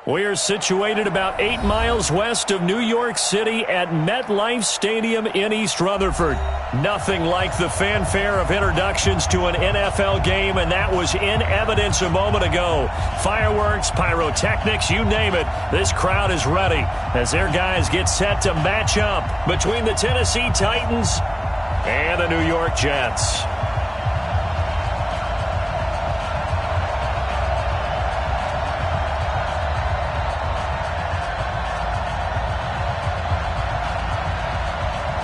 We're situated about 8 miles west of New York City at MetLife Stadium in East Rutherford. Nothing like the fanfare of introductions to an NFL game, and that was in evidence a moment ago. Fireworks, pyrotechnics, you name it. This crowd is ready as their guys get set to match up between the Tennessee Titans and the New York Jets.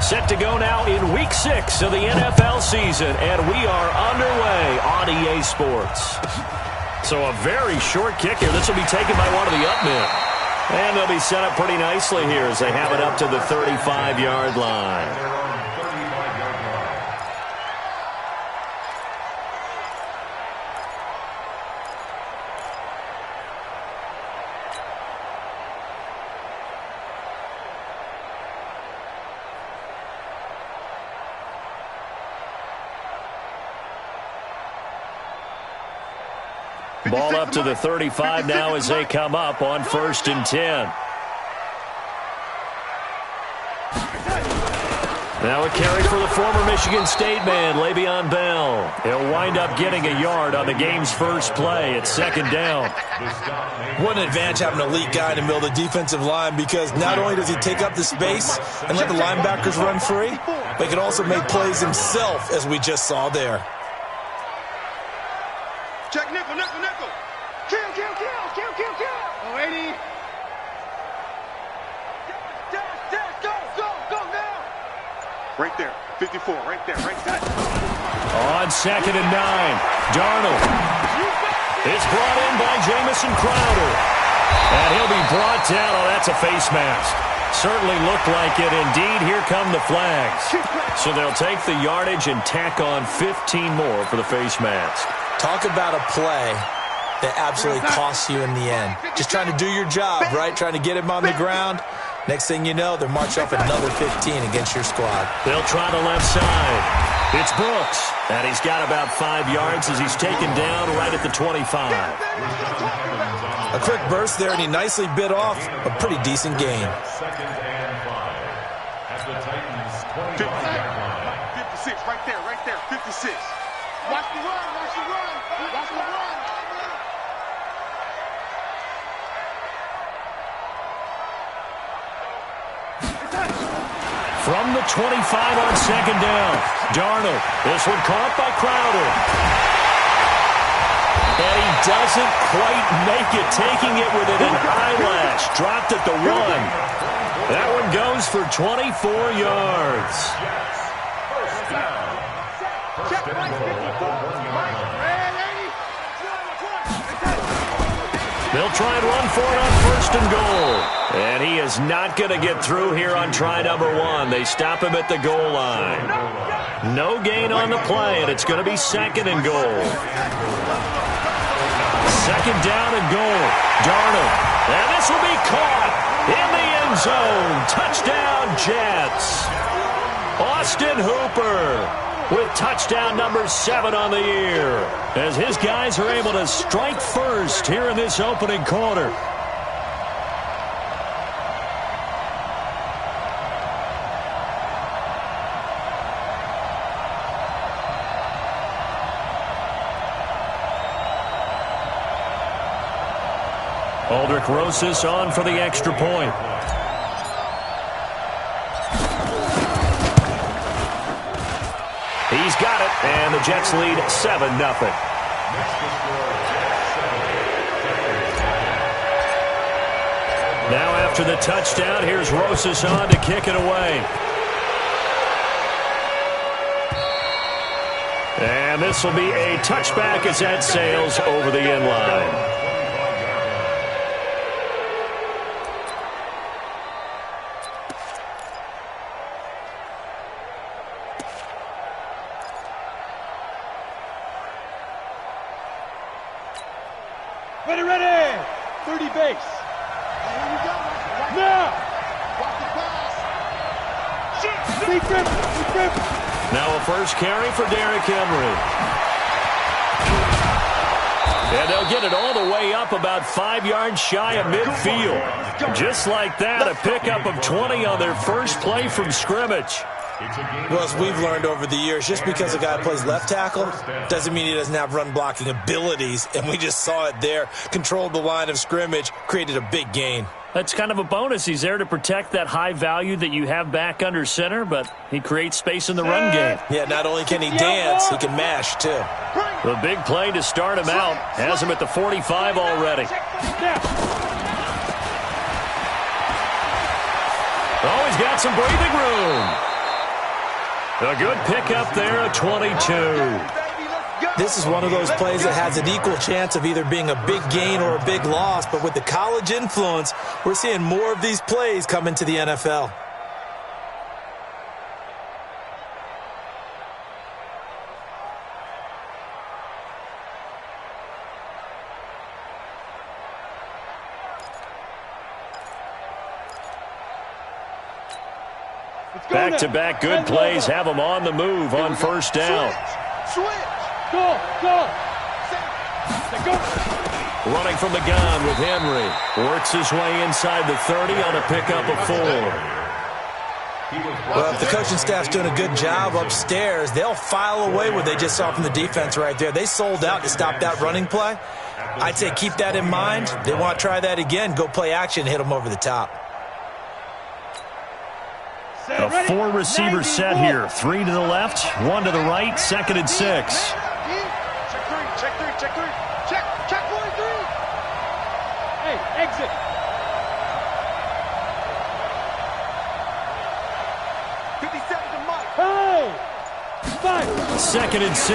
Set to go now in Week 6 of the NFL season, and we are underway on EA Sports. So a very short kick here. This will be taken by one of the up men. And they'll be set up pretty nicely here as they have it up to the 35-yard line. Ball up to the 35 now as they come up on 1st and 10. Now a carry for the former Michigan State man, Le'Veon Bell. He'll wind up getting a yard on the game's first play. It's 2nd down. What an advantage having an elite guy in the middle of the defensive line, because not only does he take up the space and let the linebackers run free, but he can also make plays himself, as we just saw there. Check nickel, nickel, nickel. Kill. Oh, 80. Go now. Right there. 54, right there. On 2nd and 9, Darnold. It's brought in by Jamison Crowder. And he'll be brought down. Oh, that's a face mask. Certainly looked like it. Indeed, here come the flags. So they'll take the yardage and tack on 15 more for the face mask. Talk about a play that absolutely costs you in the end. Just trying to do your job, right? Trying to get him on the ground. Next thing you know, they're marching off another 15 against your squad. They'll try the left side. It's Brooks. And he's got about 5 yards as he's taken down right at the 25. A quick burst there, and he nicely bit off a pretty decent gain. 56, right there. 56. Watch the run. From the 25 on 2nd down, Darnold. This one caught by Crowder. And he doesn't quite make it, taking it with an eyelash. Dropped at the 1. That one goes for 24 yards. They'll try and run for it on 1st and goal. And he is not going to get through here on try number 1. They stop him at the goal line. No gain on the play, and it's going to be 2nd and goal. 2nd down and goal. Darnold. And this will be caught in the end zone. Touchdown, Jets. Austin Hooper with touchdown number 7 on the year, as his guys are able to strike first here in this opening quarter. Aldrich Rosas on for the extra point. He's got it, and the Jets lead 7-0. Now after the touchdown, here's Rosas on to kick it away. And this will be a touchback as that sails over the end line. Ready. 30 base. Now. Now a first carry for Derrick Henry. And they'll get it all the way up about 5 yards shy of midfield. Just like that, a pickup of 20 on their first play from scrimmage. Well, as we've learned over the years, just because a guy plays left tackle doesn't mean he doesn't have run-blocking abilities, and we just saw it there. Controlled the line of scrimmage, created a big gain. That's kind of a bonus. He's there to protect that high value that you have back under center, but he creates space in the run game. Yeah, not only can he dance, he can mash, too. The big play to start him out has him at the 45 already. Oh, he's got some breathing room. A good pickup there at 22. This is one of those plays that has an equal chance of either being a big gain or a big loss, but with the college influence, we're seeing more of these plays come into the NFL. Back-to-back good plays have him on the move on first down. Switch. Go. Running from the gun with Henry. Works his way inside the 30 on a pickup of 4. Well, if the coaching staff's doing a good job upstairs, they'll file away what they just saw from the defense right there. They sold out to stop that running play. I'd say keep that in mind. They want to try that again. Go play action, hit them over the top. A 4-receiver set here. 3 to the left, 1 to the right, 2nd and 6. Check 3. Check 4 and 3. Hey, exit. Hey! 2nd and 6.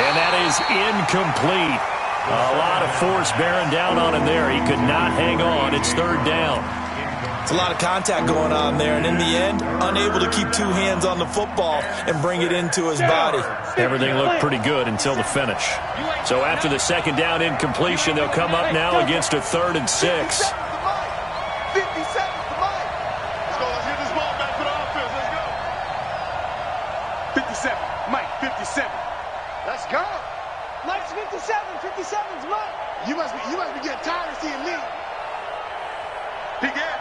And that is incomplete. A lot of force bearing down on him there. He could not hang on. It's 3rd down. It's a lot of contact going on there, and in the end, unable to keep 2 hands on the football and bring it into his body. Everything looked pretty good until the finish. So after the 2nd down incompletion, they'll come up now against a 3rd and 6. 50 seconds to Mike. Let's go. Let's get this ball back for the offense. Let's go. 57. Mike, 57. Let's go. Mike's 57. 57's Mike. You must be getting tired of seeing me. Big ass.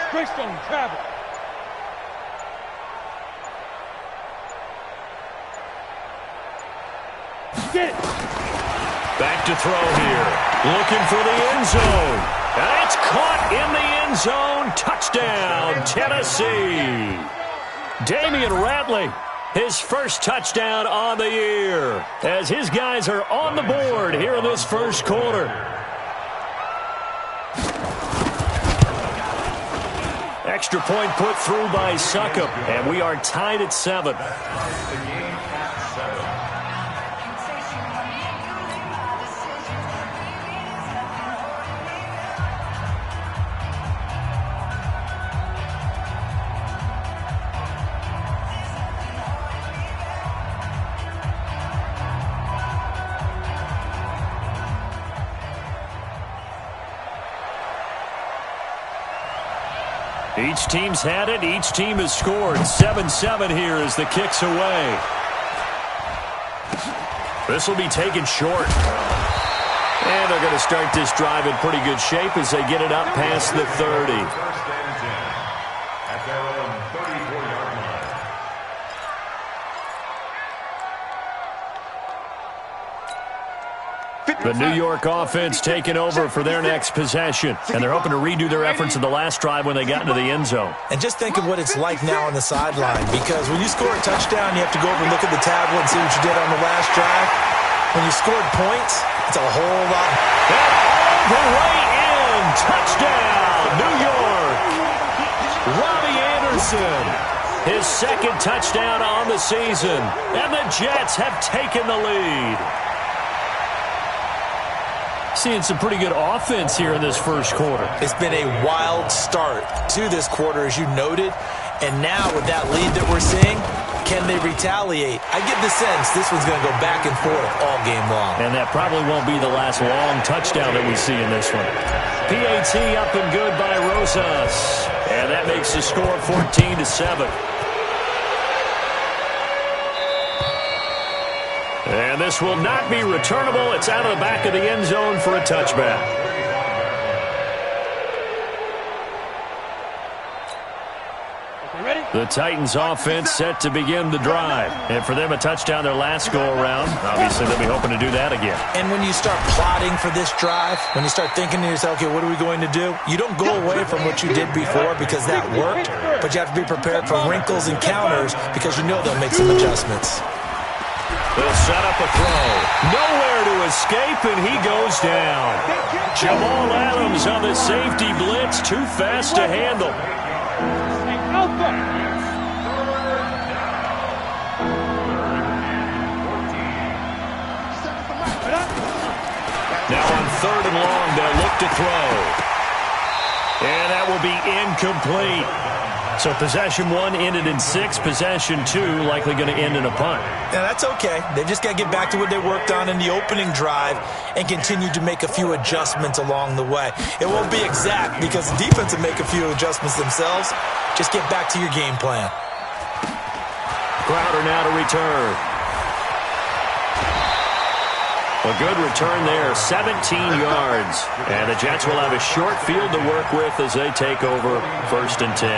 Christian travel. Get it. Back to throw here. Looking for the end zone. And it's caught in the end zone. Touchdown, Tennessee. Damian Ratley, his first touchdown on the year, as his guys are on the board here in this first quarter. Extra point put through by Succop, and we are tied at 7. Each team's had it. Each team has scored. 7-7 here as the kick's away. This will be taken short. And they're going to start this drive in pretty good shape as they get it up past the 30. The New York offense taking over for their next possession. And they're hoping to redo their efforts in the last drive when they got into the end zone. And just think of what it's like now on the sideline, because when you score a touchdown, you have to go over and look at the tablet and see what you did on the last drive. When you scored points, it's a whole lot. And all the way in. Touchdown, New York. Robbie Anderson, his 2nd touchdown on the season. And the Jets have taken the lead. Seeing some pretty good offense here in this first quarter. It's been a wild start to this quarter, as you noted. And now with that lead that we're seeing, can they retaliate? I get the sense this one's going to go back and forth all game long. And that probably won't be the last long touchdown that we see in this one. PAT up and good by Rosas. And that makes the score 14-7. And this will not be returnable. It's out of the back of the end zone for a touchback. The Titans offense set to begin the drive. And for them, a touchdown their last go-around. Obviously, they'll be hoping to do that again. And when you start plotting for this drive, when you start thinking to yourself, okay, what are we going to do? You don't go away from what you did before because that worked, but you have to be prepared for wrinkles and counters because you know they'll make some adjustments. They'll set up a throw. Nowhere to escape, and he goes down. Jamal Adams on the safety blitz. Too fast to handle. Now on 3rd and long, they'll look to throw. And that will be incomplete. So possession 1 ended in 6. Possession 2 likely going to end in a punt. Now that's okay. They've just got to get back to what they worked on in the opening drive and continue to make a few adjustments along the way. It won't be exact because the defense will make a few adjustments themselves. Just get back to your game plan. Crowder now to return. A good return there, 17 yards. And the Jets will have a short field to work with as they take over 1st and 10.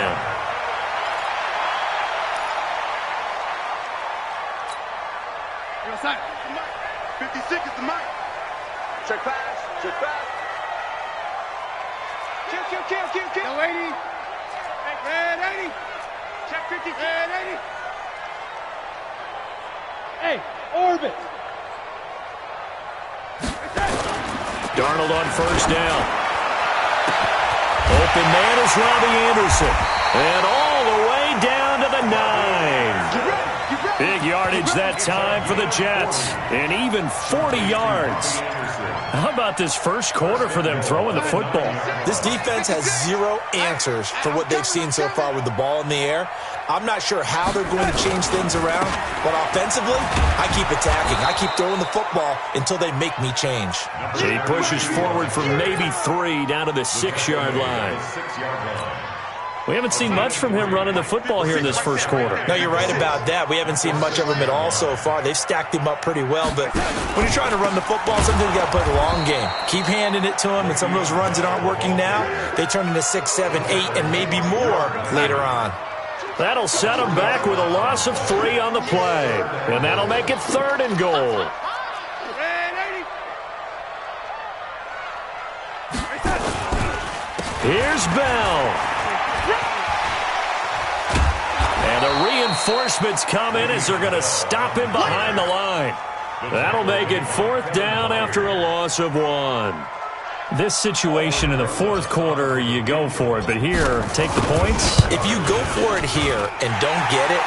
You're outside. 56 is the mic. Check pass. Check pass. Kill. No 80. Red 80. Check 50. Red 80. Hey, orbit. Darnold on 1st down. Open man is Robbie Anderson. And all the way down to the 9. Big yardage that time for the Jets. And even 40 yards. How about this first quarter for them throwing the football? This defense has zero answers for what they've seen so far with the ball in the air. I'm not sure how they're going to change things around, but offensively, I keep attacking. I keep throwing the football until they make me change. So he pushes forward from maybe 3 down to the 6-yard line. We haven't seen much from him running the football here in this first quarter. No, you're right about that. We haven't seen much of him at all so far. They've stacked him up pretty well, but when you're trying to run the football, sometimes you got to play the long game. Keep handing it to him, and some of those runs that aren't working now, they turn into 6, 7, 8, and maybe more later on. That'll set him back with a loss of 3 on the play. And that'll make it 3rd and goal. Here's Bell. And the reinforcements come in as they're going to stop him behind the line. That'll make it 4th down after a loss of 1. This situation in the 4th quarter, you go for it. But here, take the points. If you go for it here and don't get it,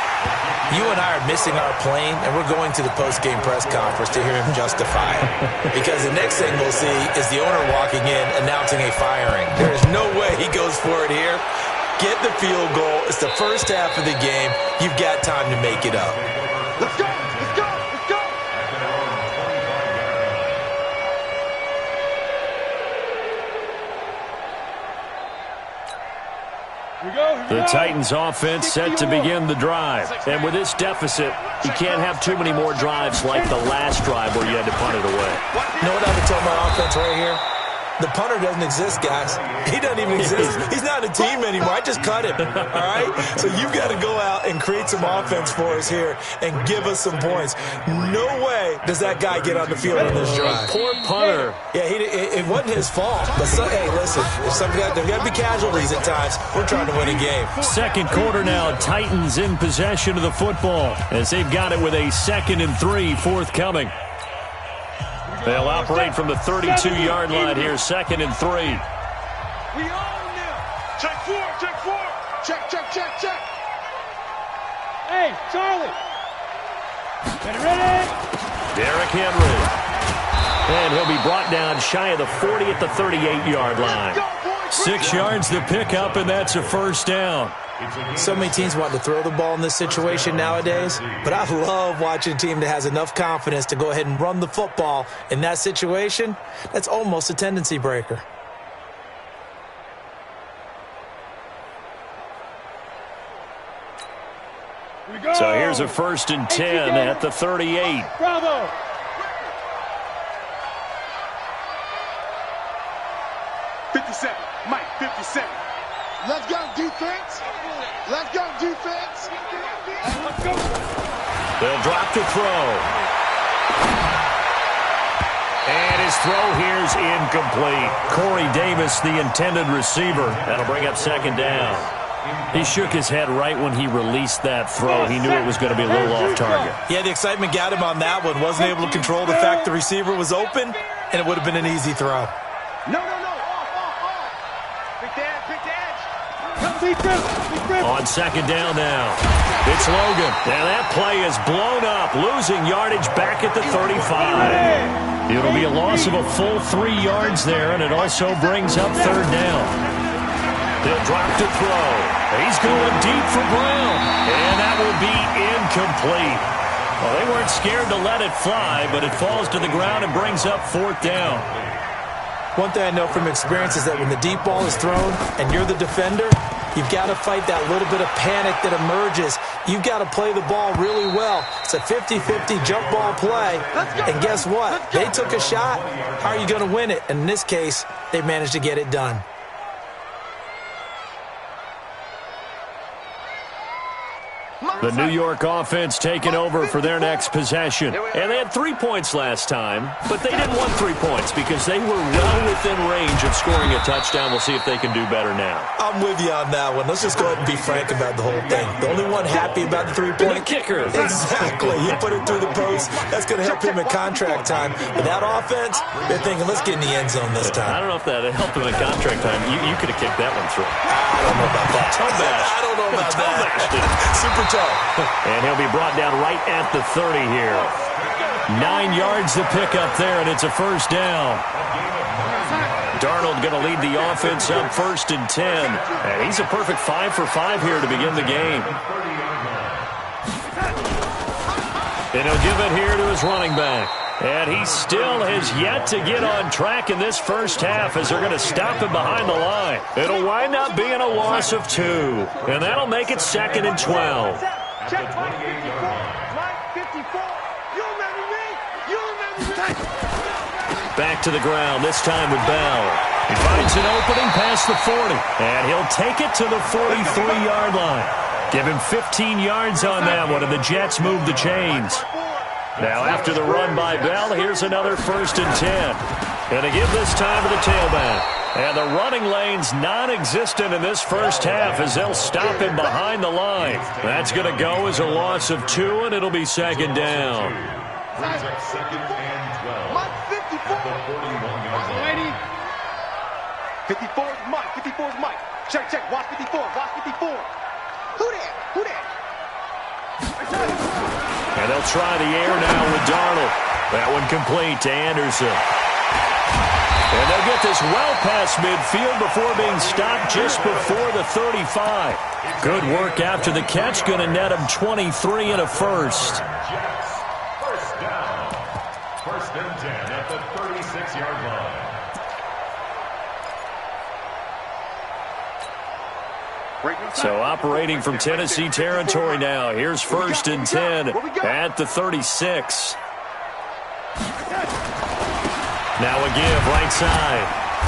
you and I are missing our plane, and we're going to the post-game press conference to hear him justify it. Because the next thing we'll see is the owner walking in announcing a firing. There is no way he goes for it here. Get the field goal. It's the first half of the game. You've got time to make it up. Let's go. Let's go. Let's go. The Titans offense set to begin the drive. And with this deficit, you can't have too many more drives like the last drive where you had to punt it away. You know what I would tell my offense right here? The punter doesn't exist, guys. He doesn't even exist. He's not a team anymore. I just cut him, all right? So you've got to go out and create some offense for us here and give us some points. No way does that guy get on the field on this drive. Poor punter. Yeah, it wasn't his fault. But hey, listen, there's got to be casualties at times. We're trying to win a game. 2nd quarter now. Titans in possession of the football as they've got it with a 2nd and 3 forthcoming. They'll operate from the 32-yard line here, 2nd and 3. We own them. Check 4. Check. Hey, Charlie. Ready? Derrick Henry. And he'll be brought down shy of the 40 at the 38-yard line. 6 yards to pick up, and that's a 1st down. So many teams want to throw the ball in this situation nowadays, but I love watching a team that has enough confidence to go ahead and run the football in that situation. That's almost a tendency breaker. Here we So here's a 1st and 10 at the 38. Bravo. Mike, 57. Let's go, defense. Let's go, defense. Let's go. They'll drop to throw. And his throw here's incomplete. Corey Davis, the intended receiver. That'll bring up 2nd down. He shook his head right when he released that throw. He knew it was going to be a little off target. Yeah, the excitement got him on that one. Wasn't able to control the fact the receiver was open, and it would have been an easy throw. No. Big edge. On 2nd down now. It's Logan. And that play is blown up, losing yardage back at the 35. It'll be a loss of a full 3 yards there, and it also brings up 3rd down. They'll drop to throw. He's going deep for Brown. And that will be incomplete. Well, they weren't scared to let it fly, but it falls to the ground and brings up 4th down. One thing I know from experience is that when the deep ball is thrown and you're the defender, you've got to fight that little bit of panic that emerges. You've got to play the ball really well. It's a 50-50 jump ball play. And guess what? They took a shot. How are you going to win it? And in this case, they managed to get it done. The New York offense taking over for their next possession. And they had 3 points last time, but they didn't want 3 points because they were well within range of scoring a touchdown. We'll see if they can do better now. I'm with you on that one. Let's just go ahead and be frank about the whole thing. The only one happy about the 3-point kicker. Exactly. He put it through the post. That's going to help him in contract time. With that offense, they're thinking, let's get in the end zone this time. I don't know if that helped him in contract time. You could have kicked that one through. I don't know about that. Toe bash. I don't know about that. Super toe. And he'll be brought down right at the 30 here. 9 yards to pick up there, and it's a 1st down. Darnold going to lead the offense up 1st and 10. And he's a perfect 5 for 5 here to begin the game. And he'll give it here to his running back. And he still has yet to get on track in this first half as they're going to stop him behind the line. It'll wind up being a loss of 2. And that'll make it 2nd and 12. Check Mike 54. Mike 54. You remember me? You remember me? Back to the ground, this time with Bell. He finds an opening past the 40. And he'll take it to the 43-yard line. Give him 15 yards on that one, and the Jets move the chains. Now after the run by Bell, here's another 1st and 10. And to give this time to the tailback. And the running lane's non-existent in this first half as they'll stop him behind the line. That's going to go as a loss of 2, and it'll be 2nd down. 54 is Mike. 54 is Mike. Check. Watch 54. Watch 54. Who that? And they'll try the air now with Darnold. That one complete to Anderson. And they'll get this well past midfield before being stopped just before the 35. Good work after the catch. Going to net him 23 and a 1st. First down. 1st and 10 at the 36-yard line. So operating from Tennessee territory now. Here's 1st and 10 at the 36. Now a give right side.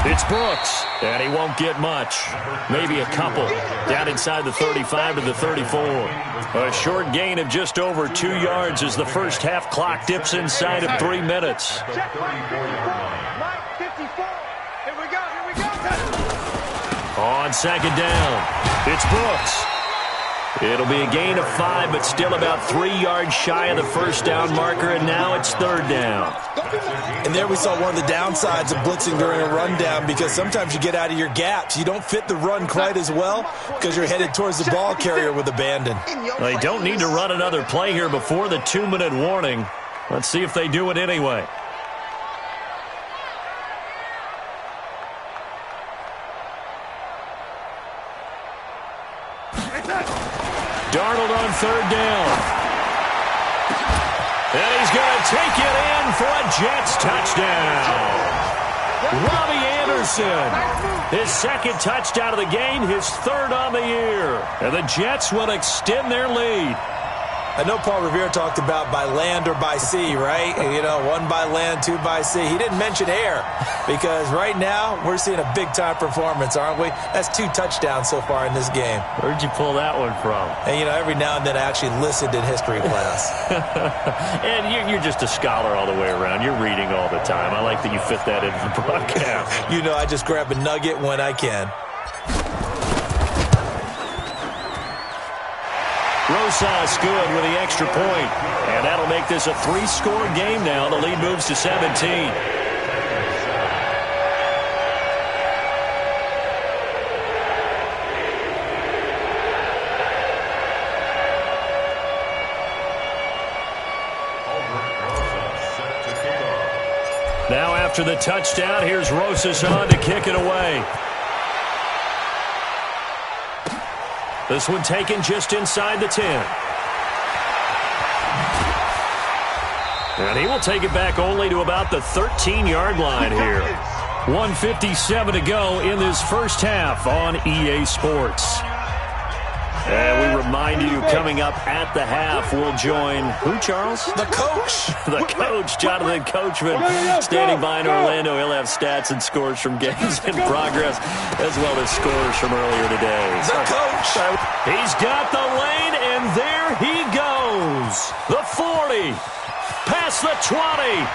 It's Brooks, and he won't get much. Maybe a couple. Down inside the 35 to the 34. A short gain of just over 2 yards as the first half clock dips inside of 3 minutes. Check Mike 54. Mike 54. Here we go. On 2nd down, it's Brooks. It'll be a gain of 5, but still about 3 yards shy of the first down marker, and now it's 3rd down. And there we saw one of the downsides of blitzing during a rundown, because sometimes you get out of your gaps. You don't fit the run quite as well because you're headed towards the ball carrier with abandon. They don't need to run another play here before the 2-minute warning. Let's see if they do it anyway. Darnold on 3rd down. And he's going to take it in for a Jets touchdown. Robbie Anderson, his 2nd touchdown of the game, his 3rd on the year. And the Jets will extend their lead. I know Paul Revere talked about by land or by sea, right? You know, 1 by land, 2 by sea. He didn't mention air because right now we're seeing a big-time performance, aren't we? That's 2 touchdowns so far in this game. Where'd you pull that one from? And, you know, every now and then I actually listened in history class. And you're just a scholar all the way around. You're reading all the time. I like that you fit that into the broadcast. You know, I just grab a nugget when I can. Rosas good with the extra point. And that'll make this a 3-score game now. The lead moves to 17. Now after the touchdown, here's Rosas on to kick it away. This one taken just inside the 10. And he will take it back only to about the 13-yard line here. 1:57 to go in this first half on EA Sports. And we remind you, coming up at the half, we'll join who, Charles? The coach. The coach, Jonathan Coachman, standing by in Orlando. He'll have stats and scores from games in progress, as well as scores from earlier today. The coach. He's got the lane, and there he goes. The 40, past the 20.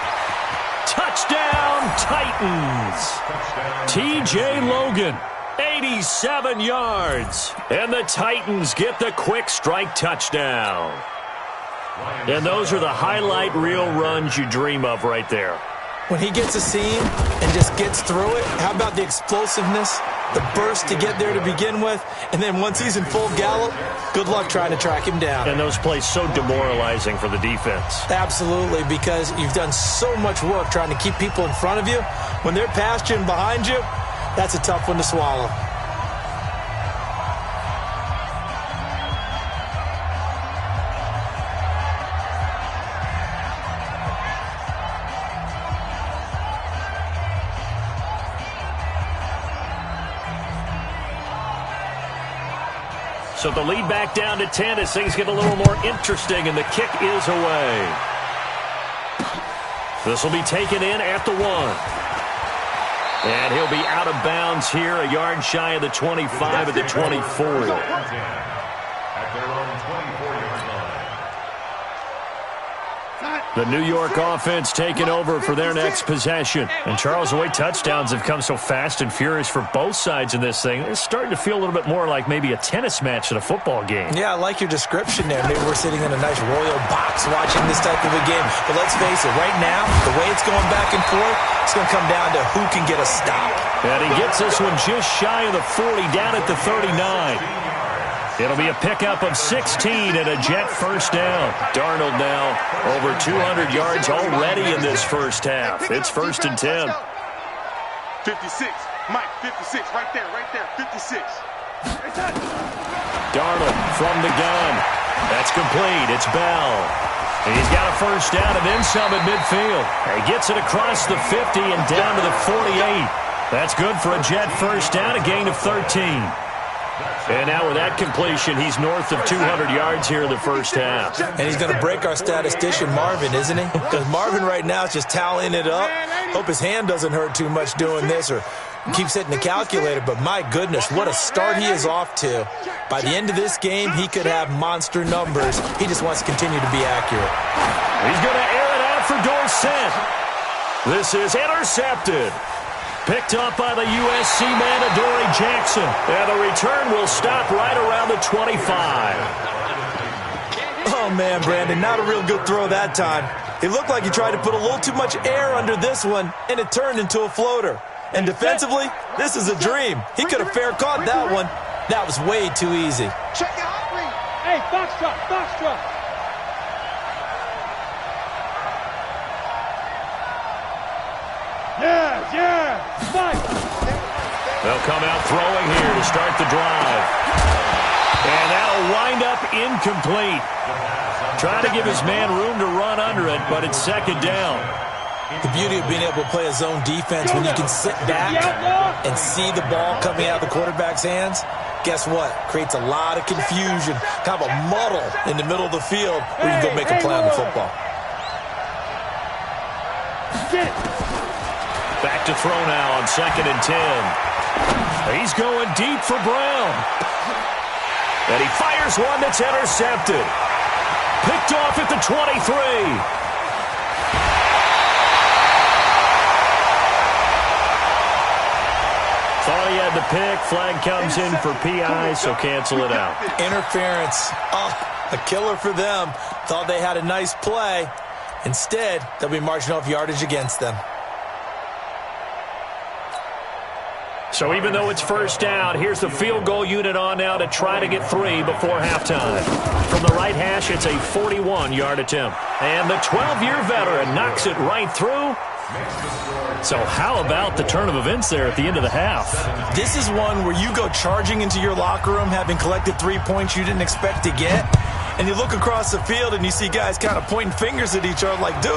Touchdown, Titans. T.J. Logan. 87 yards. And the Titans get the quick strike touchdown. And those are the highlight reel runs you dream of right there. When he gets a seam and just gets through it, how about the explosiveness, the burst to get there to begin with, and then once he's in full gallop, good luck trying to track him down. And those plays so demoralizing for the defense. Absolutely, because you've done so much work trying to keep people in front of you. When they're past you and behind you, that's a tough one to swallow. So the lead back down to 10 as things get a little more interesting, and the kick is away. This will be taken in at the 1. And he'll be out of bounds here, a yard shy of the 25 at the 24. The New York offense taking over for their next possession. And Charles, the way touchdowns have come so fast and furious for both sides in this thing, it's starting to feel a little bit more like maybe a tennis match than a football game. Yeah, I like your description there. Maybe we're sitting in a nice royal box watching this type of a game. But let's face it, right now, the way it's going back and forth, it's going to come down to who can get a stop. And he gets this one just shy of the 40, down at the 39. It'll be a pickup of 16 and a Jet first down. Darnold now over 200 yards already in this first half. It's 1st and 10. 56. Mike, 56. Right there, 56. Darnold from the gun. That's complete. It's Bell. And he's got a first down and then some at midfield. He gets it across the 50 and down to the 48. That's good for a Jet first down, a gain of 13. And now with that completion, he's north of 200 yards here in the first half. And he's going to break our statistician, Marvin, isn't he? Because Marvin right now is just tallying it up. Hope his hand doesn't hurt too much doing this or keeps hitting the calculator. But my goodness, what a start he is off to. By the end of this game, he could have monster numbers. He just wants to continue to be accurate. He's going to air it out for Dorsett. This is intercepted. Picked up by the USC man, Adoree Jackson. And the return will stop right around the 25. Oh, man, Brandon, not a real good throw that time. It looked like he tried to put a little too much air under this one, and it turned into a floater. And defensively, this is a dream. He could have fair caught that one. That was way too easy. Check your hot read. Hey, Foxtrot, Foxtrot. Yeah, fight. They'll come out throwing here to start the drive. And that'll wind up incomplete. Trying to give his man room to run under it, but it's 2nd down. The beauty of being able to play a zone defense when you can sit back and see the ball coming out of the quarterback's hands, Guess what? Creates a lot of confusion, kind of a muddle in the middle of the field where you can go make a play on the football. Back to throw now on 2nd and 10. He's going deep for Brown. And he fires one that's intercepted. Picked off at the 23. Thought he had the pick. Flag comes in for PI, so cancel it out. Interference. Oh, a killer for them. Thought they had a nice play. Instead, they'll be marching off yardage against them. So even though it's first down, here's the field goal unit on now to try to get 3 before halftime. From the right hash, it's a 41-yard attempt. And the 12-year veteran knocks it right through. So how about the turn of events there at the end of the half? This is one where you go charging into your locker room having collected 3 points you didn't expect to get. And you look across the field and you see guys kind of pointing fingers at each other like, dude,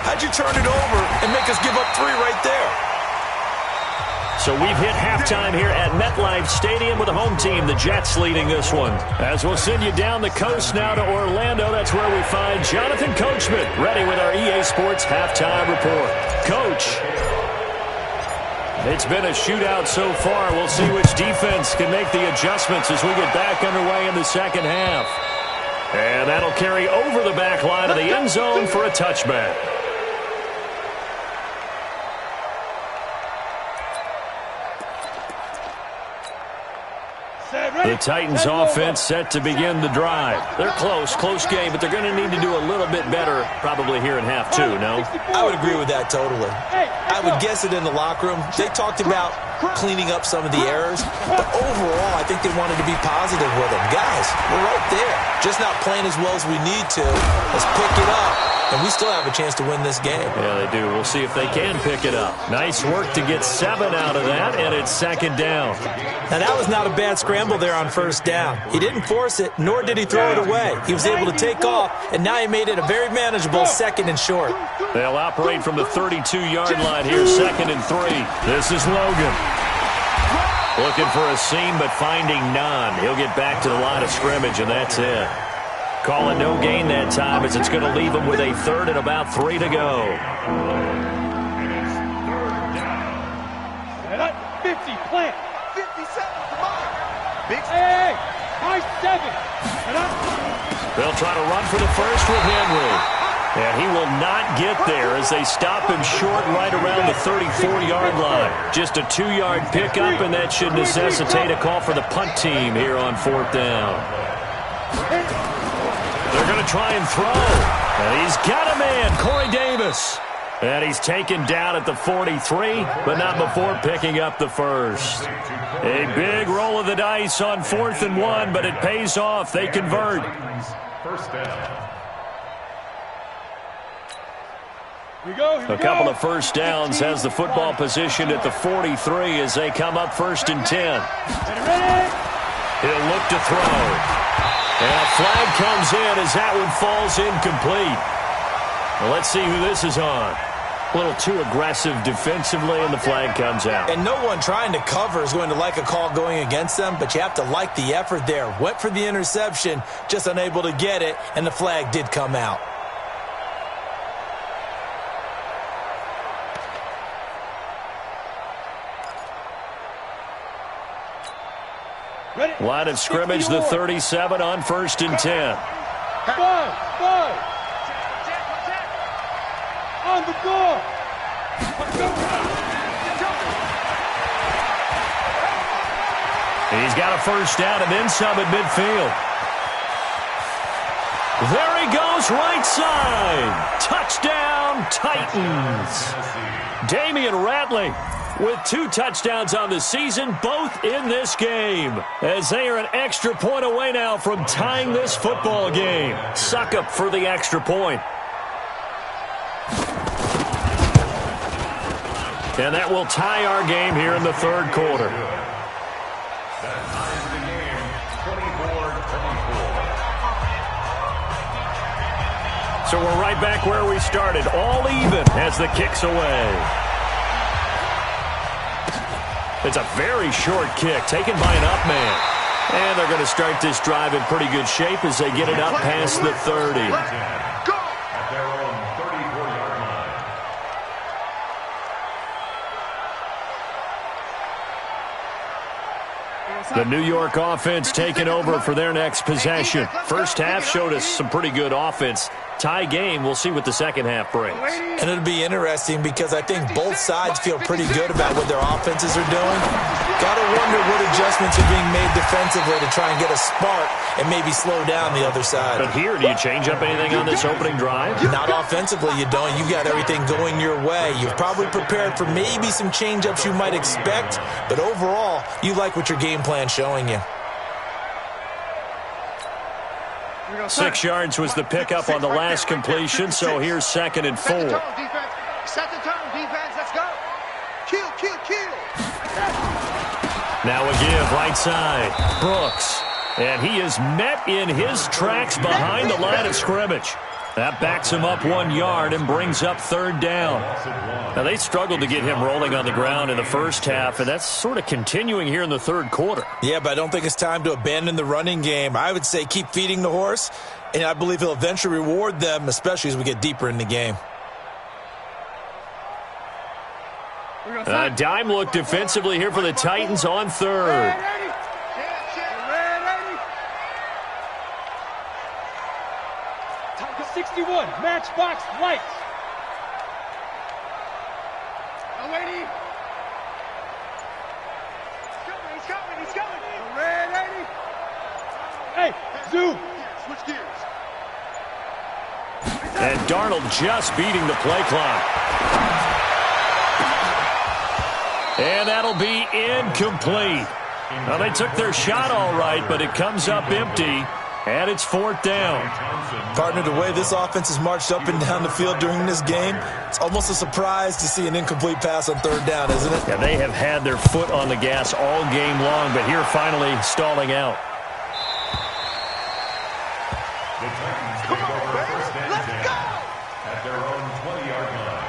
how'd you turn it over and make us give up 3 right there? So we've hit halftime here at MetLife Stadium with the home team, the Jets, leading this one. As we'll send you down the coast now to Orlando, that's where we find Jonathan Coachman, ready with our EA Sports halftime report. Coach, it's been a shootout so far. We'll see which defense can make the adjustments as we get back underway in the second half. And that'll carry over the back line of the end zone for a touchback. The Titans offense set to begin the drive. They're close game, but they're going to need to do a little bit better probably here in half 2, no? I would agree with that totally. I would guess it in the locker room. They talked about cleaning up some of the errors, but overall, I think they wanted to be positive with them. Guys, we're right there. Just not playing as well as we need to. Let's pick it up. And we still have a chance to win this game. Yeah, they do. We'll see if they can pick it up. Nice work to get 7 out of that, and it's second down. Now, that was not a bad scramble there on first down. He didn't force it, nor did he throw it away. He was able to take off, and now he made it a very manageable 2nd and short. They'll operate from the 32-yard line here, 2nd and 3. This is Logan. Looking for a seam, but finding none. He'll get back to the line of scrimmage, and that's it. Calling no gain that time as it's going to leave him with a 3rd and about 3 to go. 50, plant. 57, come on. Big Hey, high 7. They'll try to run for the first with Henry. And he will not get there as they stop him short right around the 34-yard line. Just a 2-yard pickup, and that should necessitate a call for the punt team here on 4th down. They're going to try and throw. And he's got a man, Corey Davis. And he's taken down at the 43, but not before picking up the first. A big roll of the dice on 4th and 1, but it pays off. They convert. First down. A couple of first downs has the football position at the 43 as they come up 1st and 10. He'll look to throw. And a flag comes in as that one falls incomplete. Well, let's see who this is on. A little too aggressive defensively, and the flag comes out. And no one trying to cover is going to like a call going against them, but you have to like the effort there. Went for the interception, just unable to get it, and the flag did come out. Line of scrimmage, the 37 on 1st and 10. Five. On the goal. He's got a first down and then some at midfield. There he goes, right side. Touchdown, Titans. Damian Ratley with 2 touchdowns on the season, both in this game, as they are an extra point away now from tying this football game. Suck up for the extra point. And that will tie our game here in the 3rd quarter. That ties the game, 24-24. So we're right back where we started, all even as the kick's away. It's a very short kick taken by an up man. And they're going to start this drive in pretty good shape as they get it up past the 30. At their own 34-yard line. The New York offense taking over for their next possession. First half showed us some pretty good offense. Tie game, we'll see what the second half brings. And it'll be interesting because I think both sides feel pretty good about what their offenses are doing. Gotta wonder what adjustments are being made defensively to try and get a spark and maybe slow down the other side. But here, do you change up anything on this opening drive? Not offensively, you don't. You've got everything going your way. You've probably prepared for maybe some change-ups you might expect, but overall, you like what your game plan's showing you. 6 yards was the pickup on the last completion, so here's 2nd and 4. Set the tone, defense. Let's go. Kill, kill, kill. Now a give, right side. Brooks. And he is met in his tracks behind the line of scrimmage. That backs him up 1 yard and brings up 3rd down. Now, they struggled to get him rolling on the ground in the first half, and that's sort of continuing here in the third quarter. Yeah, but I don't think it's time to abandon the running game. I would say keep feeding the horse, and I believe he'll eventually reward them, especially as we get deeper in the game. A dime look defensively here for the Titans on 3rd. 61, matchbox lights. Lady. He's coming. Red 80. Hey, zoom. Switch gears. And Darnold just beating the play clock. And that'll be incomplete. Well, they took their shot all right, but it comes up empty. And it's 4th down. Partner, the way this offense has marched up and down the field during this game, it's almost a surprise to see an incomplete pass on 3rd down, isn't it? Yeah, they have had their foot on the gas all game long, but here finally stalling out. The Titans take over 1st and 10 at their own 20-yard line.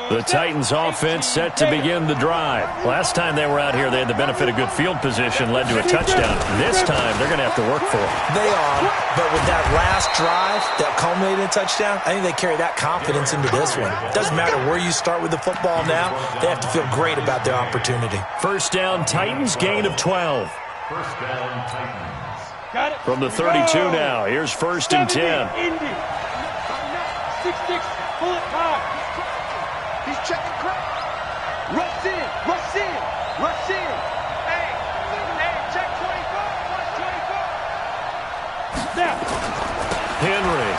The Titans offense set to begin the drive. Last time they were out here, they had the benefit of good field position, led to a touchdown. This time, they're going to have to work for it. They are, but with that last drive that culminated in a touchdown, I think they carry that confidence into this one. It doesn't matter where you start with the football now. They have to feel great about their opportunity. 1st down, Titans, gain of 12. 1st down, Titans. Got it. From the 32 now, here's 1st and 10. Indy. 6-6, pull it high. He's checking crap. Rush in. Hey, check 24. Snap. Henry.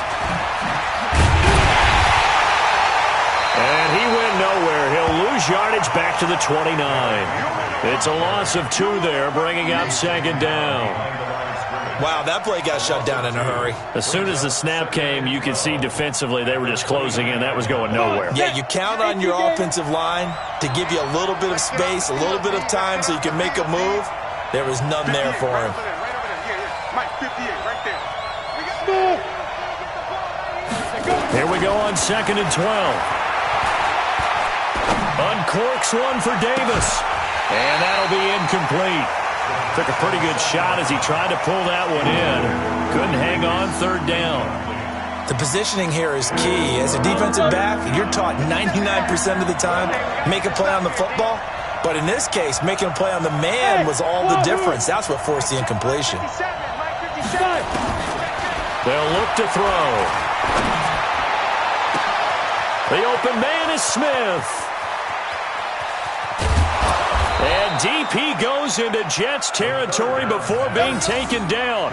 And he went nowhere. He'll lose yardage back to the 29. It's a loss of 2 there, bringing up 2nd down. Wow, that play got shut down in a hurry. As soon as the snap came, you could see defensively they were just closing in. That was going nowhere. Yeah, you count on your offensive line to give you a little bit of space, a little bit of time so you can make a move. There was none there for him. Right over there. Yeah. Mike, 58, right there. Here we go on 2nd and 12. Uncorks one for Davis. And that'll be incomplete. Took a pretty good shot as he tried to pull that one in. Couldn't hang on 3rd down. The positioning here is key. As a defensive back, you're taught 99% of the time, make a play on the football. But in this case, making a play on the man was all the difference. That's what forced the incompletion. 57, Mike, 57. They'll look to throw. The open man is Smith. And DP goes into Jets territory before being taken down.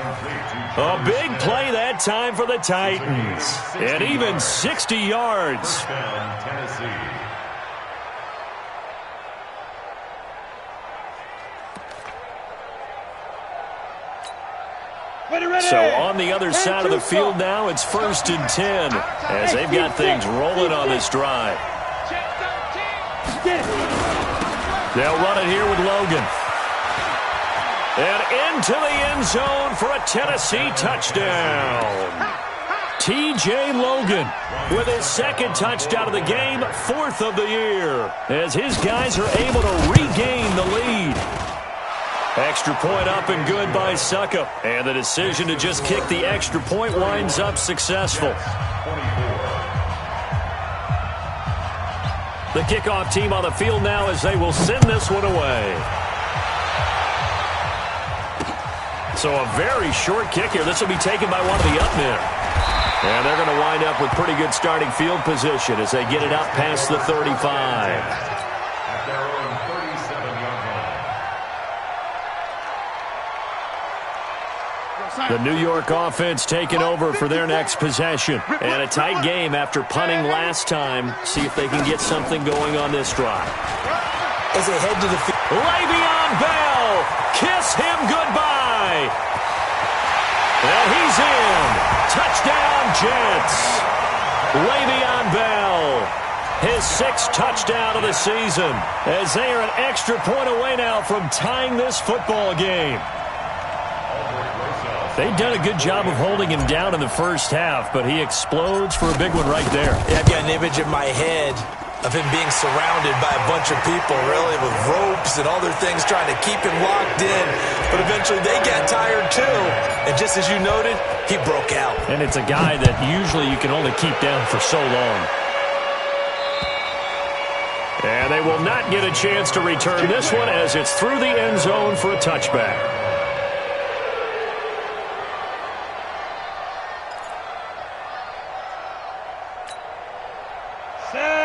A big play that time for the Titans. And even 60 yards. Down, Tennessee. So on the other side of the field now, it's 1st and 10 as they've got things rolling on this drive. They'll run it here with Logan. And into the end zone for a Tennessee touchdown. T.J. Logan with his second touchdown of the game, 4th of the year, as his guys are able to regain the lead. Extra point up and good by Suckup. And the decision to just kick the extra point winds up successful. The kickoff team on the field now as they will send this one away. So a very short kick here. This will be taken by one of the up men. And they're going to wind up with pretty good starting field position as they get it out past the 35. At their own 37-yard line. The New York offense taking over for their next possession. And a tight game after punting last time. See if they can get something going on this drive. As they head to the field. Le'Veon Bell, kiss him goodbye. And he's in. Touchdown, Jets. Le'Veon Bell, his 6th touchdown of the season, as they are an extra point away now from tying this football game. They've done a good job of holding him down in the first half, but he explodes for a big one right there. Yeah, I've got an image in my head of him being surrounded by a bunch of people, really, with ropes and other things trying to keep him locked in. But eventually they got tired too. And just as you noted, he broke out. And it's a guy that usually you can only keep down for so long. And they will not get a chance to return this one as it's through the end zone for a touchback.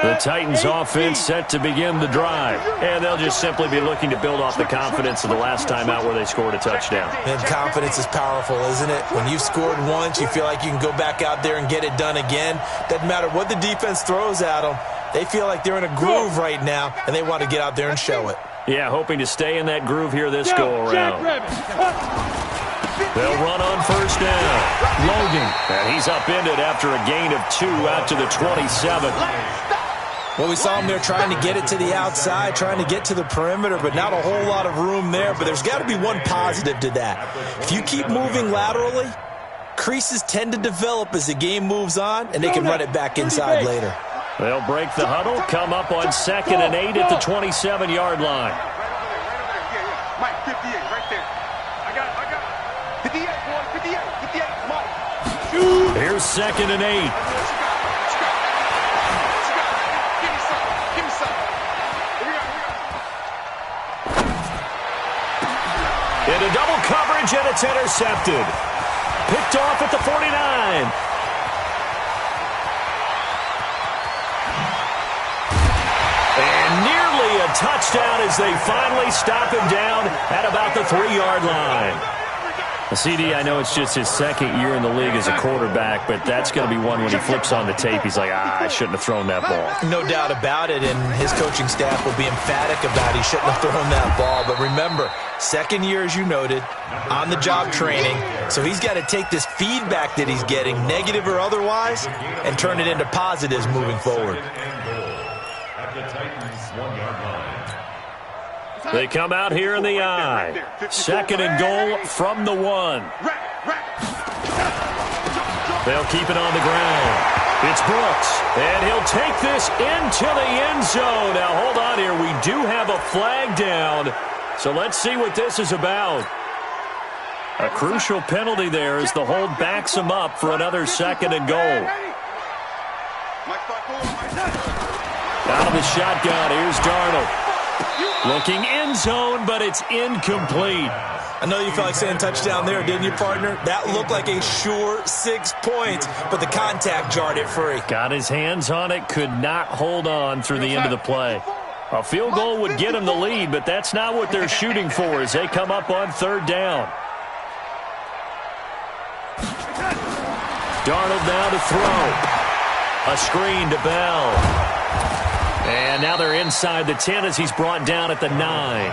The Titans offense set to begin the drive. And they'll just simply be looking to build off the confidence of the last time out where they scored a touchdown. And confidence is powerful, isn't it? When you've scored once, you feel like you can go back out there and get it done again. Doesn't matter what the defense throws at them. They feel like they're in a groove right now, and they want to get out there and show it. Yeah, hoping to stay in that groove here this go-around. They'll run on first down. Logan, and he's upended after a gain of 2 out to the 27. Well, we saw him there trying to get it to the outside, trying to get to the perimeter, but not a whole lot of room there. But there's got to be one positive to that. If you keep moving laterally, creases tend to develop as the game moves on, and they can run it back inside later. They'll break the huddle, come up on 2nd and 8 at the 27-yard line. Mike, 58, right there. I got it. 58, boy, 58, Mike. Here's 2nd and 8. Into double coverage, and it's intercepted. Picked off at the 49. And nearly a touchdown as they finally stop him down at about the 3-yard line. CD, I know it's just his 2nd year in the league as a quarterback, but that's going to be one when he flips on the tape. He's like, I shouldn't have thrown that ball. No doubt about it, and his coaching staff will be emphatic about he shouldn't have thrown that ball. But remember, 2nd year, as you noted, on-the-job training. So he's got to take this feedback that he's getting, negative or otherwise, and turn it into positives moving forward. At the Titans' 1-yard line. They come out here in the I. 2nd and goal from the 1. They'll keep it on the ground. It's Brooks, and he'll take this into the end zone. Now, hold on here. We do have a flag down, so let's see what this is about. A crucial penalty there as the hold backs him up for another 2nd and goal. Out of the shotgun, here's Darnold. Looking end zone, but it's incomplete. I know you felt like saying touchdown there, didn't you, partner? That looked like a sure 6 points, but the contact jarred it free. Got his hands on it, could not hold on through the end of the play. A field goal would get him the lead, but that's not what they're shooting for as they come up on 3rd down. Darnold now to throw. A screen to Bell. And now they're inside the 10 as he's brought down at the 9.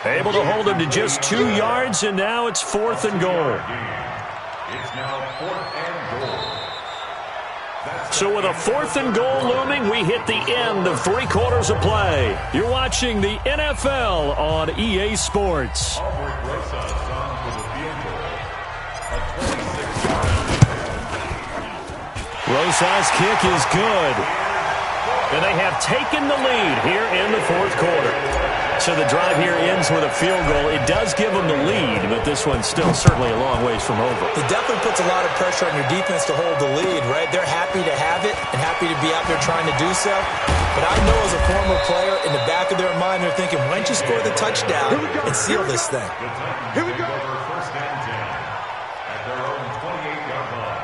Able to hold him to just 2 yards, and now it's 4th and goal. It's now 4th and goal. So with a 4th and goal looming, we hit the end of 3 quarters of play. You're watching the NFL on EA Sports. Rosa's kick is good. And they have taken the lead here in the 4th quarter. So the drive here ends with a field goal. It does give them the lead, but this one's still certainly a long ways from over. It definitely puts a lot of pressure on your defense to hold the lead, right? They're happy to have it and happy to be out there trying to do so. But I know as a former player, in the back of their mind, they're thinking, why don't you score the touchdown and seal this thing? Here we go. First and 10 at their own 28-yard line.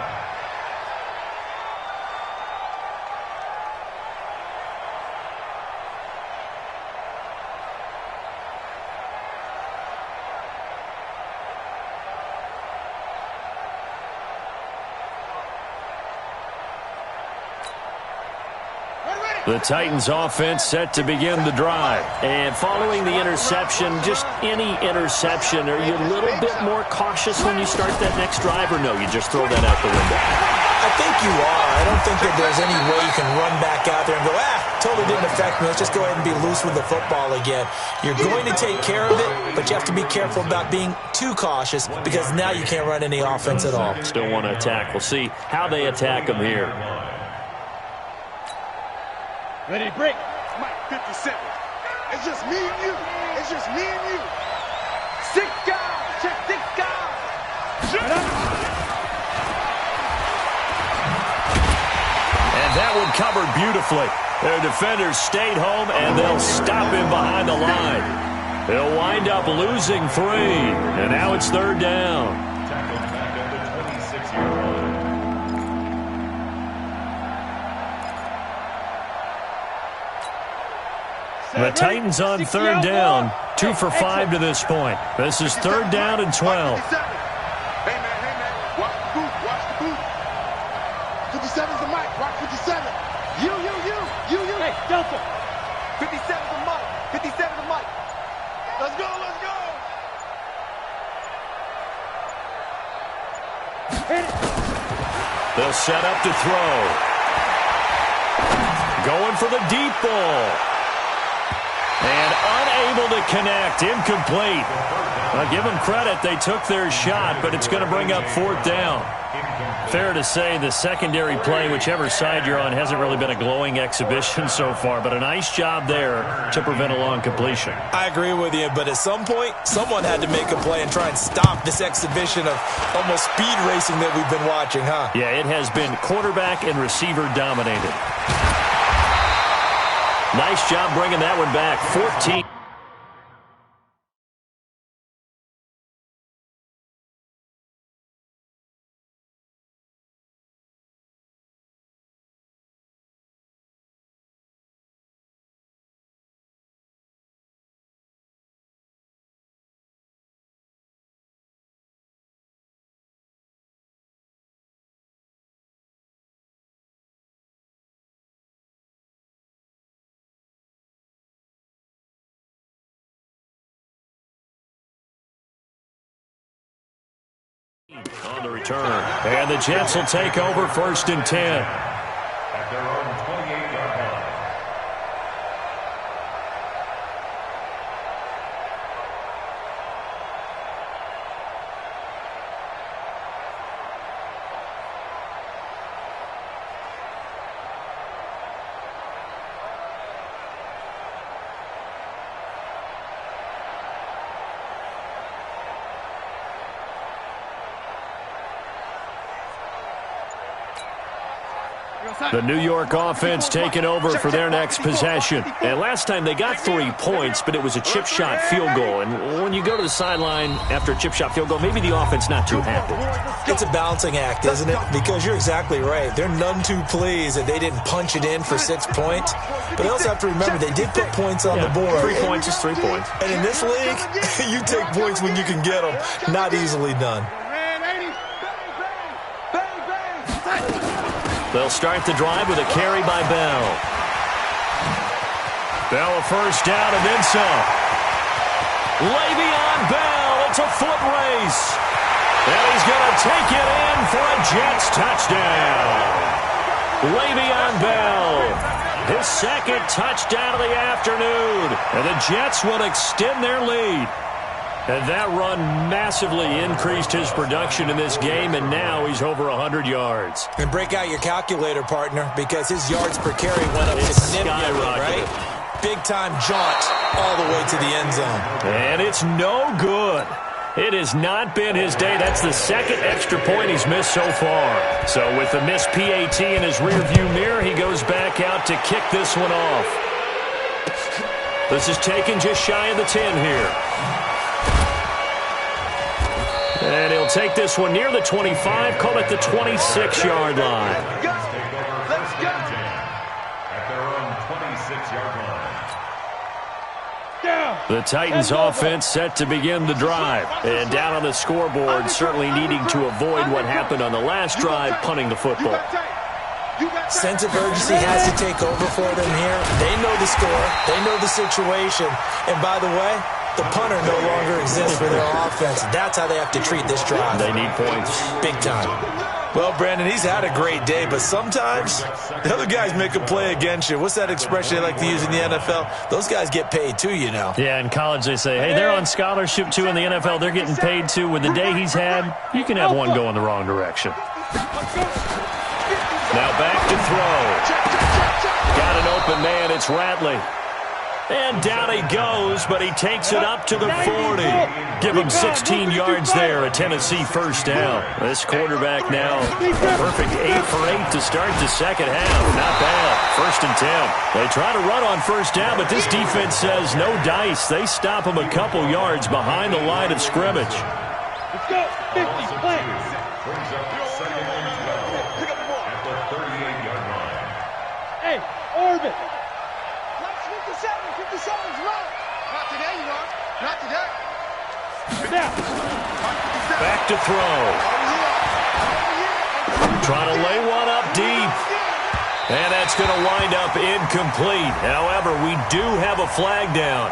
The Titans offense set to begin the drive. And following the interception, just any interception, are you a little bit more cautious when you start that next drive, or no, you just throw that out the window? I think you are. I don't think that there's any way you can run back out there and go, totally didn't affect me. Let's just go ahead and be loose with the football again. You're going to take care of it, but you have to be careful about being too cautious because now you can't run any offense at all. Still want to attack. We'll see how they attack them here. Ready to break. Mike, 57. It's just me and you. It's just me and you. 6 guys. Check 6 guys. And that one covered beautifully. Their defenders stayed home, and they'll stop him behind the line. They'll wind up losing 3, and now it's 3rd down. Tackled back at the 26-yard line. The Titans on 3rd down, 2 for 5 to this point. This is 3rd down and 12. Hey, man, watch the booth, watch the booth. 57's the mic, watch 57. You. Hey, Delta. 57's the mic, 57's the mic. Let's go. Hit it. They'll set up to throw. Going for the deep ball. And unable to connect, incomplete. I'll give them credit, they took their shot, but it's going to bring up 4th down. Fair to say the secondary play, whichever side you're on, hasn't really been a glowing exhibition so far, but a nice job there to prevent a long completion. I agree with you, but at some point, someone had to make a play and try and stop this exhibition of almost speed racing that we've been watching, huh? Yeah, it has been quarterback and receiver dominated. Nice job bringing that one back. 14. On the return. And the Jets will take over 1st and 10. At their own 28-yard line. The New York offense taking over for their next possession. And last time they got 3 points, but it was a chip shot field goal. And when you go to the sideline after a chip shot field goal, maybe the offense not too happy. It's a balancing act, isn't it? Because you're exactly right. They're none too pleased that they didn't punch it in for 6 points. But they also have to remember they did put points on the board. 3 points is 3 points. And in this league, you take points when you can get them. Not easily done. They'll start the drive with a carry by Bell. Bell a 1st down and then some. Le'Veon Bell, it's a foot race. And he's going to take it in for a Jets touchdown. Le'Veon Bell, his second touchdown of the afternoon. And the Jets will extend their lead. And that run massively increased his production in this game, and now he's over 100 yards. And break out your calculator, partner, because his yards per carry went up significantly, right? Big-time jaunt all the way to the end zone. And it's no good. It has not been his day. That's the second extra point he's missed so far. So with the missed PAT in his rearview mirror, he goes back out to kick this one off. This is taken just shy of the 10 here. And he'll take this one near the 25, call it the 26-yard line. Let's go. At their own 26-yard line. The Titans offense set to begin the drive. And down on the scoreboard, certainly needing to avoid what happened on the last drive, punting the football. Sense of urgency has to take over for them here. They know the score. They know the situation. And by the way, the punter no longer exists for their offense. That's how they have to treat this drive. They need points. Big time. Well, Brandon, he's had a great day, but sometimes the other guys make a play against you. What's that expression they like to use in the NFL? Those guys get paid too, you know. Yeah, in college they say, hey, they're on scholarship too. In the NFL, they're getting paid too. With the day he's had, you can have one go in the wrong direction. Now back to throw. Got an open man. It's Ratley. And down he goes, but he takes it up to the 40. Give him 16 yards there, a Tennessee first down. This quarterback now, a perfect 8 for 8 to start the second half. Not bad. 1st and 10. They try to run on first down, but this defense says no dice. They stop him a couple yards behind the line of scrimmage. Let's go. 50, play. Brings up second and 12 at the 38-yard line. Hey, orbit. 57's right. Not today, you are. Not today. Now. Back to throw. Trying to lay one up deep. And that's going to wind up incomplete. However, we do have a flag down.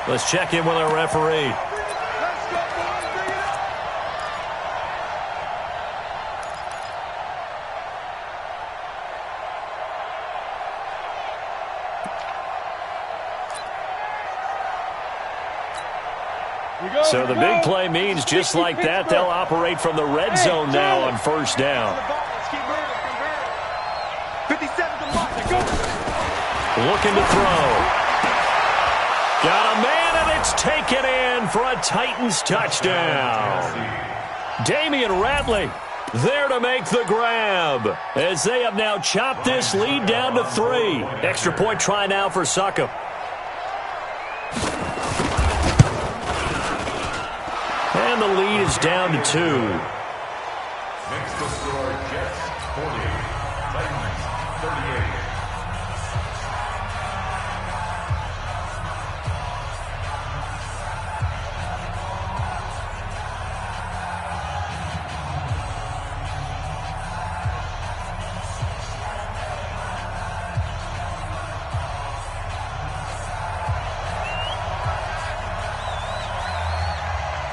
Let's check in with our referee. So the big play means just like that, they'll operate from the red zone now on first down. 57 to mark. Looking to throw. Got a man, and it's taken in for a Titans touchdown. Damian Ratley there to make the grab, as they have now chopped this lead down to 3. Extra point try now for Succop. And the lead is down to 2. Next to score, Jets 40, Titans 38.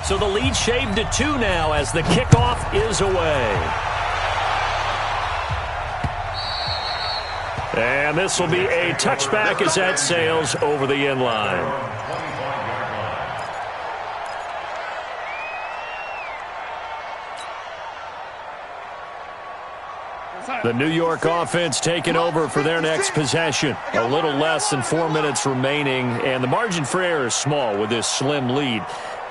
So the lead shaved to 2 now as the kickoff is away. And this will be a touchback as that sails over the end line. The New York offense taking over for their next possession. A little less than 4 minutes remaining, and the margin for error is small with this slim lead.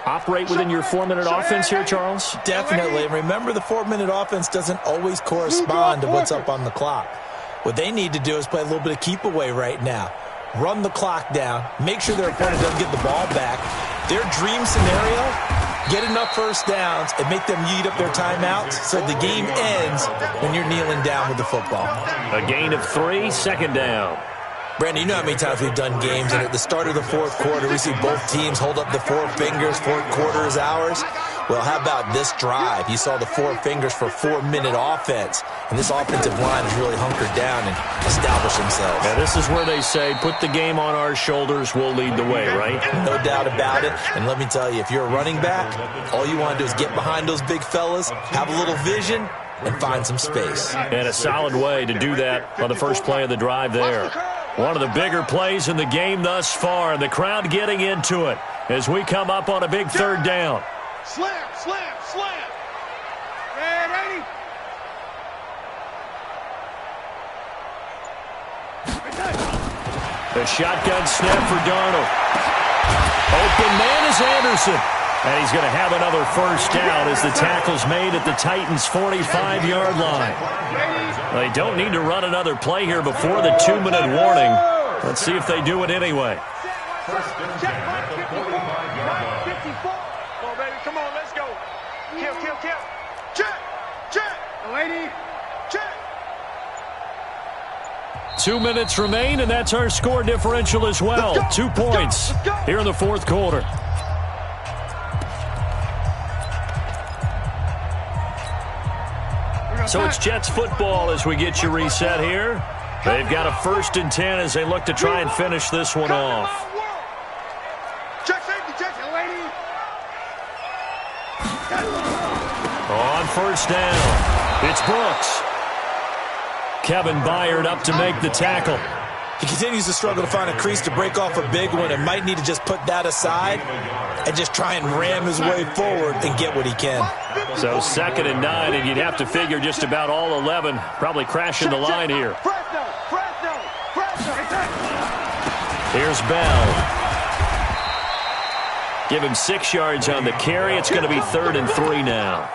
Operate within your 4-minute offense here, Charles? Definitely. And remember, the 4-minute offense doesn't always correspond to what's up on the clock. What they need to do is play a little bit of keep away right now. Run the clock down. Make sure their opponent doesn't get the ball back. Their dream scenario, get enough first downs and make them eat up their timeouts so the game ends when you're kneeling down with the football. A gain of 3, second down. Brandon, you know how many times we've done games, and at the start of the fourth quarter, we see both teams hold up the 4 fingers, fourth quarter is ours. Well, how about this drive? You saw the 4 fingers for 4-minute offense, and this offensive line has really hunkered down and established themselves. Yeah, this is where they say, put the game on our shoulders, we'll lead the way, right? No doubt about it, and let me tell you, if you're a running back, all you want to do is get behind those big fellas, have a little vision, and find some space. And a solid way to do that on the first play of the drive there. One of the bigger plays in the game thus far, and the crowd getting into it as we come up on a big third down. Slam, slam, slam. Ready? The shotgun snap for Darnold. Open man is Anderson. And he's going to have another first down as the tackle's made at the Titans' 45-yard line. They don't need to run another play here before the 2-minute warning. Let's see if they do it anyway. First and 10 at the 45-yard line. Come on, baby. Come on, let's go. Kill. Check. Lady. Check. 2 minutes remain, and that's our score differential as well. 2 points here in the fourth quarter. So it's Jets football as we get you reset here. They've got a 1st and 10 as they look to try and finish this one off. Check safety, check it, lady. On first down, it's Brooks. Kevin Byard up to make the tackle. He continues to struggle to find a crease to break off a big one and might need to just put that aside and just try and ram his way forward and get what he can. So 2nd and 9, and you'd have to figure just about all 11 probably crashing the line here. Here's Bell. Give him 6 yards on the carry. It's going to be 3rd and 3 now.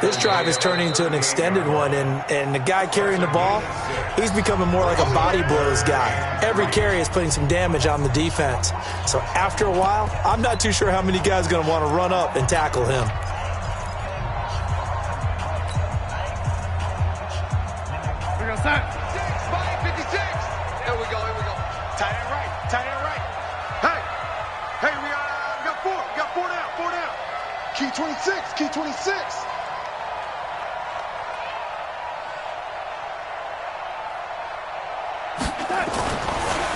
This drive is turning into an extended one, and the guy carrying the ball, he's becoming more like a body blows guy. Every carry is putting some damage on the defense. So after a while, I'm not too sure how many guys are going to want to run up and tackle him. We're going to start. 56. Here we go. Tight end right. Hey, we got 4 down. Key 26.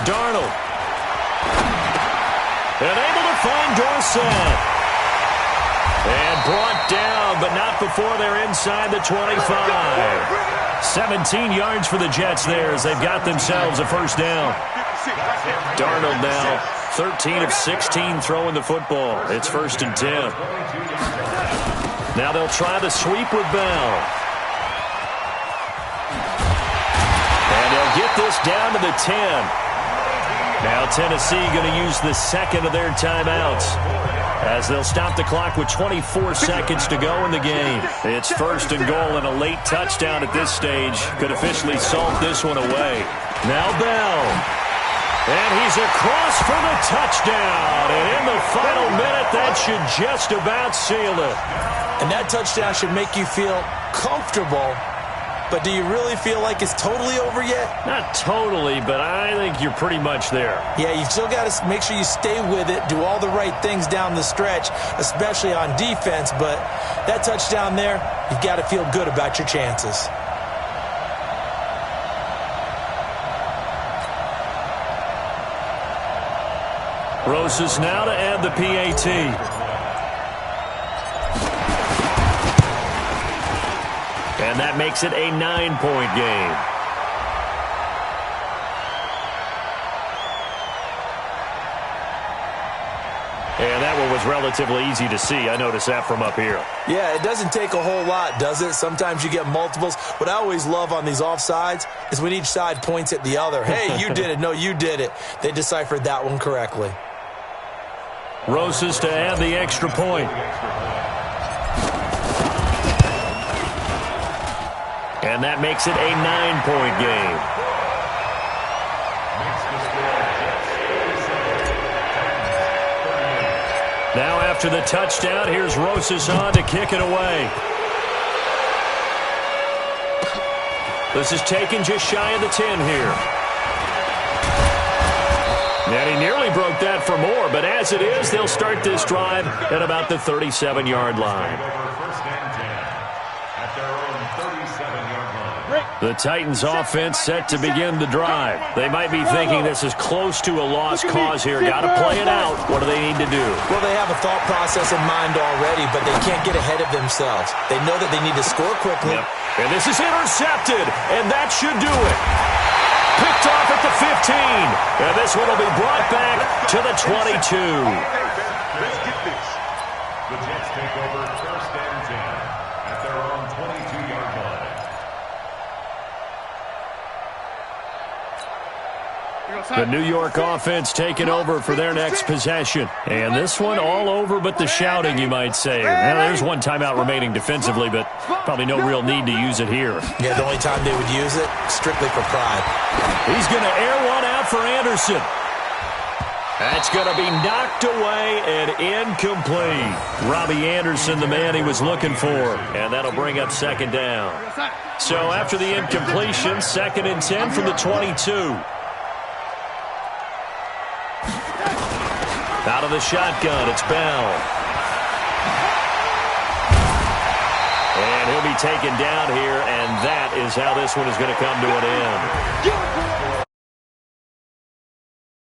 Darnold. And able to find Dorsett. And brought down, but not before they're inside the 25. 17 yards for the Jets there as they've got themselves a first down. Darnold now 13 of 16 throwing the football. It's 1st and 10. Now they'll try the sweep with Bell. And they'll get this down to the 10. Now Tennessee going to use the 2nd of their timeouts as they'll stop the clock with 24 seconds to go in the game. It's 1st and goal, and a late touchdown at this stage could officially salt this one away. Now Bell. And he's across for the touchdown. And in the final minute, that should just about seal it. And that touchdown should make you feel comfortable. But do you really feel like it's totally over yet? Not totally, but I think you're pretty much there. Yeah, you've still got to make sure you stay with it, do all the right things down the stretch, especially on defense. But that touchdown there, you've got to feel good about your chances. Roses now to add the PAT. And that makes it a 9-point game. And that one was relatively easy to see. I noticed that from up here. Yeah, it doesn't take a whole lot, does it? Sometimes you get multiples. What I always love on these offsides is when each side points at the other. Hey, you did it. No, you did it. They deciphered that one correctly. Roses to add the extra point. And that makes it a 9-point game. Now after the touchdown, here's Roses on to kick it away. This is taken just shy of the 10 here. And he nearly broke that for more, but as it is, they'll start this drive at about the 37-yard line. First and 10 at their own 37-yard line. The Titans offense set to begin the drive. They might be thinking this is close to a lost cause here. Got to play it out. What do they need to do? Well, they have a thought process in mind already, but they can't get ahead of themselves. They know that they need to score quickly. Yep. And this is intercepted, and that should do it. Picked off at the 15, and this one will be brought back to the 22. Let's get this. The Jets take over first and 10 at their own 22-yard line. The New York offense taking over for their next possession. And this one all over but the shouting, you might say. Now, there's one timeout remaining defensively, but probably no real need to use it here. Yeah, the only time they would use it, strictly for pride. He's going to air one out for Anderson. That's going to be knocked away and incomplete. Robbie Anderson, the man he was looking for. And that'll bring up second down. So after the incompletion, 2nd and 10 from the 22. Out of the shotgun, it's Bell. And he'll be taken down here, and that is how this one is going to come to an end.